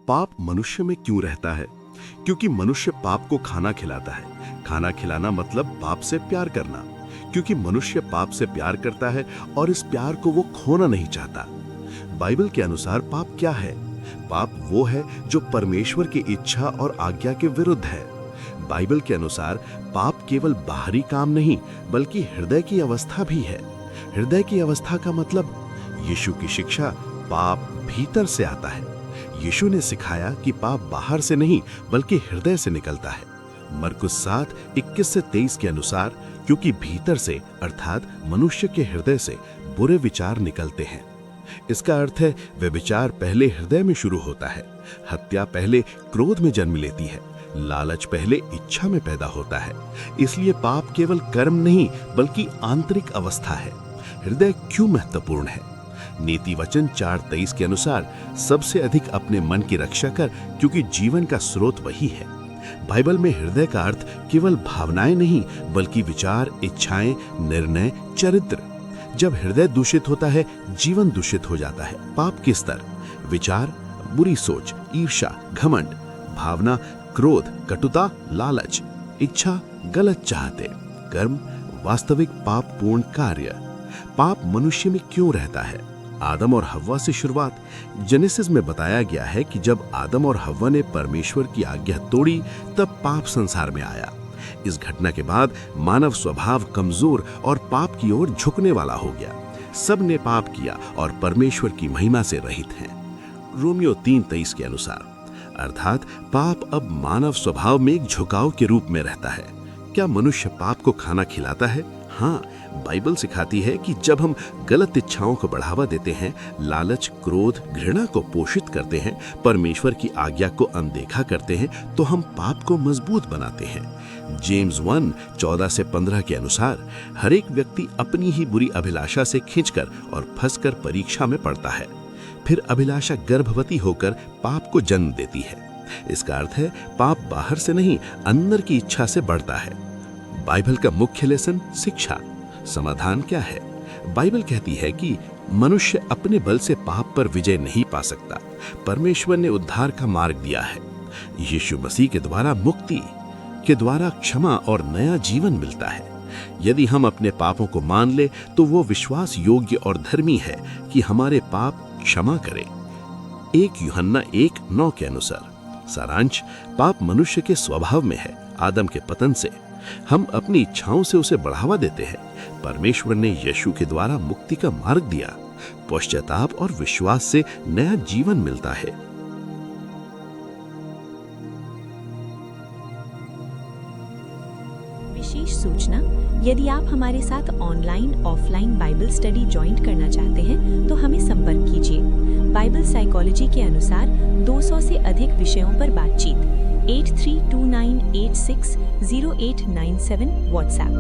पाप मनुष्य में क्यों रहता है? क्योंकि मनुष्य पाप को खाना खिलाता है। खाना खिलाना मतलब पाप से प्यार करना, क्योंकि मनुष्य पाप से प्यार करता है और इस प्यार को वो खोना नहीं चाहता। बाइबल के अनुसार पाप क्या है? पाप वो है जो परमेश्वर की इच्छा और आज्ञा के विरुद्ध है। बाइबल के अनुसार पाप केवल बाहरी काम नहीं बल्कि हृदय की अवस्था भी है। हृदय की अवस्था का मतलब यीशु की शिक्षा पाप भीतर से आता है। यीशु ने सिखाया कि पाप बाहर से नहीं बल्कि हृदय से निकलता है। मरकुस 7:21-23 के अनुसार क्योंकि भीतर से अर्थात मनुष्य के हृदय से बुरे विचार निकलते हैं। इसका अर्थ है वे विचार पहले हृदय में शुरू होता है। हत्या पहले क्रोध में जन्म लेती है, लालच पहले इच्छा में पैदा होता है। इसलिए पाप केवल कर्म नहीं बल्कि आंतरिक अवस्था है। हृदय क्यों महत्वपूर्ण है? नीति वचन 4:23 के अनुसार सबसे अधिक अपने मन की रक्षा कर, क्योंकि जीवन का स्रोत वही है। बाइबल में हृदय का अर्थ केवल भावनाएं नहीं बल्कि विचार, इच्छाएं, निर्णय, चरित्र। जब हृदय दूषित होता है जीवन दूषित हो जाता है। पाप के स्तर: विचार बुरी सोच, ईर्ष्या, घमंड; भावना क्रोध, कटुता, लालच; इच्छा गलत चाहते; कर्म वास्तविक पापपूर्ण कार्य। पाप मनुष्य में क्यों रहता है? आदम और हव्वा से शुरुआत। जेनेसिस में बताया गया है कि जब आदम और हव्वा ने परमेश्वर की आज्ञा तोड़ी तब पाप संसार में आया। इस घटना के बाद मानव स्वभाव कमजोर और पाप की ओर झुकने वाला हो गया। सब ने पाप किया और परमेश्वर की महिमा से रहित हैं। रोमियो 3:23 के अनुसार अर्थात पाप अब मानव स्वभाव में एक झुकाव के रूप में रहता है। क्या मनुष्य पाप को खाना खिलाता है? हाँ, बाइबल सिखाती है कि जब हम गलत इच्छाओं को बढ़ावा देते हैं, लालच, क्रोध, घृणा को पोषित करते हैं, परमेश्वर की आज्ञा को अनदेखा करते हैं, तो हम पाप को मजबूत बनाते हैं। जेम्स 1:14-15 के अनुसार हर एक व्यक्ति अपनी ही बुरी अभिलाषा से खींचकर और फंसकर परीक्षा में पड़ता है। फिर अभिलाषा गर्भवती होकर पाप को जन्म देती है। इसका अर्थ है पाप बाहर से नहीं अंदर की इच्छा से बढ़ता है। बाइबल का मुख्य लेसन शिक्षा। समाधान क्या है? बाइबल कहती है कि मनुष्य अपने बल से पाप पर विजय नहीं पा सकता। परमेश्वर ने उद्धार का मार्ग दिया है। यीशु मसीह के द्वारा मुक्ति के द्वारा क्षमा और नया जीवन मिलता है। यदि हम अपने पापों को मान ले तो वो विश्वास योग्य और धर्मी है कि हमारे पाप क्षमा करे। 1 यूहन्ना 1:9 के अनुसार सारांश: पाप मनुष्य के स्वभाव में है। आदम के पतन से हम अपनी इच्छाओं से उसे बढ़ावा देते हैं। परमेश्वर ने यीशु के द्वारा मुक्ति का मार्ग दिया। पश्चाताप और विश्वास से नया जीवन मिलता है। विशेष सूचना: यदि आप हमारे साथ online offline Bible study join करना चाहते हैं तो हमें संपर्क कीजिए। बाइबल साइकोलॉजी के अनुसार 200 से अधिक विषयों पर बातचीत। 8329860897 व्हाट्सएप।